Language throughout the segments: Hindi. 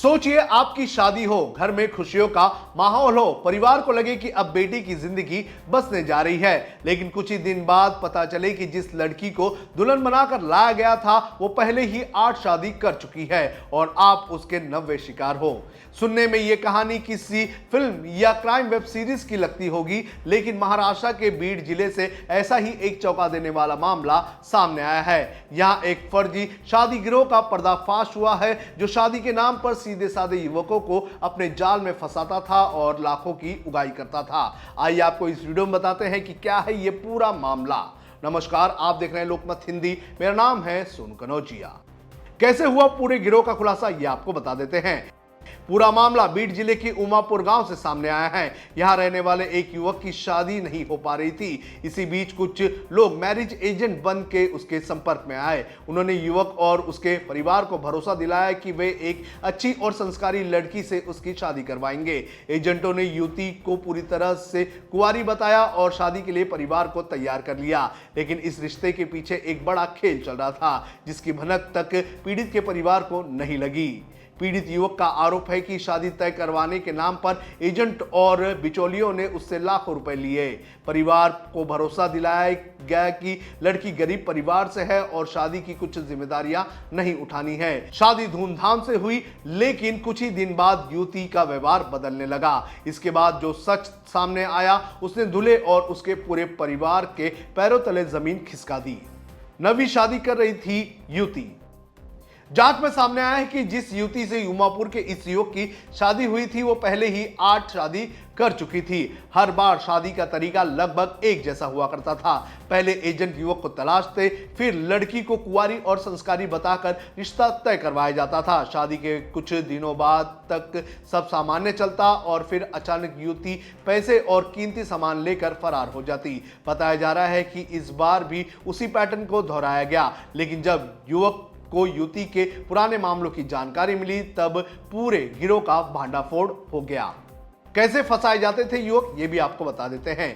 सोचिए आपकी शादी हो, घर में खुशियों का माहौल हो, परिवार को लगे कि अब बेटी की जिंदगी बसने जा रही है, लेकिन कुछ ही दिन बाद पता चले कि जिस लड़की को दुल्हन बनाकर लाया गया था वो पहले ही 8 शादी कर चुकी है और आप उसके नव्वे शिकार हो। सुनने में ये कहानी किसी फिल्म या क्राइम वेब सीरीज की लगती होगी, लेकिन महाराष्ट्र के बीड जिले से ऐसा ही एक चौंका देने वाला मामला सामने आया है। यहाँ एक फर्जी शादी गिरोह का पर्दाफाश हुआ है जो शादी के नाम पर सीधे साधे युवकों को अपने जाल में फंसाता था और लाखों की उगाही करता था। आइए आपको इस वीडियो में बताते हैं कि क्या है ये पूरा मामला। नमस्कार, आप देख रहे हैं लोकमत हिंदी। मेरा नाम है सोनू कनौजिया। कैसे हुआ पूरे गिरोह का खुलासा, ये आपको बता देते हैं। पूरा मामला बीड जिले के उमापुर गांव से सामने आया है। यहां रहने वाले एक युवक की शादी नहीं हो पा रही थी। इसी बीच कुछ लोग मैरिज एजेंट बन के उसके संपर्क में आए। उन्होंने युवक और उसके परिवार को भरोसा दिलाया कि वे एक अच्छी और संस्कारी लड़की से उसकी शादी करवाएंगे। एजेंटों ने युवती को पूरी तरह से कुंवारी बताया और शादी के लिए परिवार को तैयार कर लिया, लेकिन इस रिश्ते के पीछे एक बड़ा खेल चल रहा था जिसकी भनक तक पीड़ित के परिवार को नहीं लगी। पीड़ित युवक का आरोप है कि शादी तय करवाने के नाम पर एजेंट और बिचौलियों ने उससे लाखों रुपए लिए। परिवार को भरोसा दिलाया गया कि लड़की गरीब परिवार से है और शादी की कुछ जिम्मेदारियां नहीं उठानी है। शादी धूमधाम से हुई, लेकिन कुछ ही दिन बाद युवती का व्यवहार बदलने लगा। इसके बाद जो सच सामने आया उसने दूल्हे और उसके पूरे परिवार के पैरों तले जमीन खिसका दी। नवी शादी कर रही थी युवती। जांच में सामने आया है कि जिस युवती से उमापुर के इस युवक की शादी हुई थी वो पहले ही 8 शादी कर चुकी थी। हर बार शादी का तरीका लगभग एक जैसा हुआ करता था। पहले एजेंट युवक को तलाशते, फिर लड़की को कुंवारी और संस्कारी बताकर रिश्ता तय करवाया जाता था। शादी के कुछ दिनों बाद तक सब सामान्य चलता और फिर अचानक युवती पैसे और कीमती सामान लेकर फरार हो जाती। बताया जा रहा है कि इस बार भी उसी पैटर्न को दोहराया गया, लेकिन जब युवक को युवती के पुराने मामलों की जानकारी मिली तब पूरे गिरोह का भांडाफोड़ हो गया। कैसे फंसाए जाते थे युवक, ये भी आपको बता देते हैं।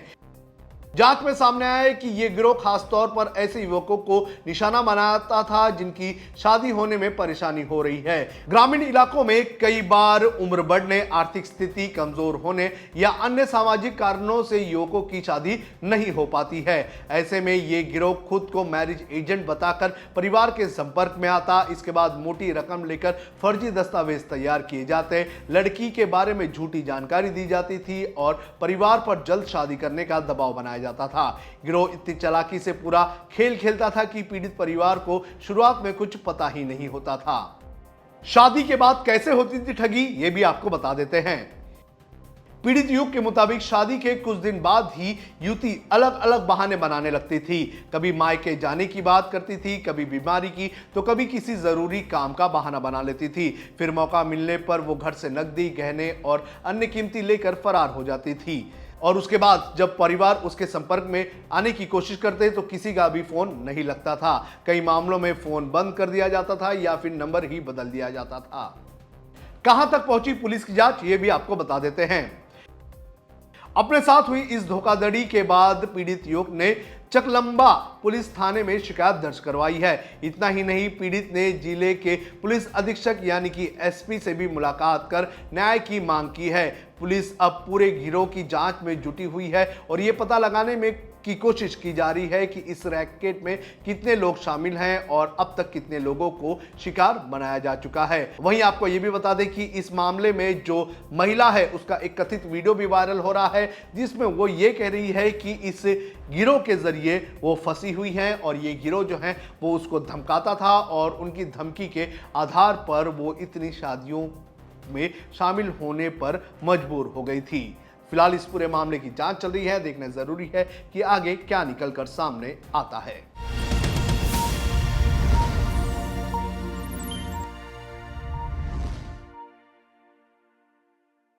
जांच में सामने आया है कि यह गिरोह खासतौर पर ऐसे युवकों को निशाना बनाता था जिनकी शादी होने में परेशानी हो रही है। ग्रामीण इलाकों में कई बार उम्र बढ़ने, आर्थिक स्थिति कमजोर होने या अन्य सामाजिक कारणों से युवकों की शादी नहीं हो पाती है। ऐसे में ये गिरोह खुद को मैरिज एजेंट बताकर परिवार के संपर्क में आता। इसके बाद मोटी रकम लेकर फर्जी दस्तावेज तैयार किए जाते, लड़की के बारे में झूठी जानकारी दी जाती थी और परिवार पर जल्द शादी करने का दबाव बनाया जाता था। गिरोह इतनी चालाकी से पूरा खेल खेलता था कि पीड़ित परिवार को शुरुआत में कुछ पता ही नहीं होता था। शादी के बाद कैसे होती थी ठगी, ये भी आपको बता देते हैं। पीड़ित युवक के मुताबिक शादी के कुछ दिन बाद ही युवती अलग अलग बहाने बनाने लगती थी। कभी मायके जाने की बात करती थी, कभी बीमारी की, तो कभी किसी जरूरी काम का बहाना बना लेती थी। फिर मौका मिलने पर वो घर से नकदी, गहने और अन्य कीमती लेकर फरार हो जाती थी। और उसके बाद जब परिवार उसके संपर्क में आने की कोशिश करते तो किसी का भी फोन नहीं लगता था। कई मामलों में फोन बंद कर दिया जाता था या फिर नंबर ही बदल दिया जाता था। कहां तक पहुंची पुलिस की जांच, ये भी आपको बता देते हैं। अपने साथ हुई इस धोखाधड़ी के बाद पीड़ित युवक ने चकलंबा पुलिस थाने में शिकायत दर्ज करवाई है। इतना ही नहीं, पीड़ित ने जिले के पुलिस अधीक्षक यानी कि एसपी से भी मुलाकात कर न्याय की मांग की है। पुलिस अब पूरे गिरोह की जांच में जुटी हुई है और ये पता लगाने में की कोशिश की जा रही है कि इस रैकेट में कितने लोग शामिल हैं और अब तक कितने लोगों को शिकार बनाया जा चुका है। वहीं आपको ये भी बता दें कि इस मामले में जो महिला है उसका एक कथित वीडियो भी वायरल हो रहा है जिसमें वो ये कह रही है कि इस गिरोह के जरिए वो फंसी हुई है और ये गिरोह जो है वो उसको धमकाता था और उनकी धमकी के आधार पर वो इतनी शादियों में शामिल होने पर मजबूर हो गई थी। फिलहाल इस पूरे मामले की जांच चल रही है। देखना जरूरी है कि आगे क्या निकलकर सामने आता है।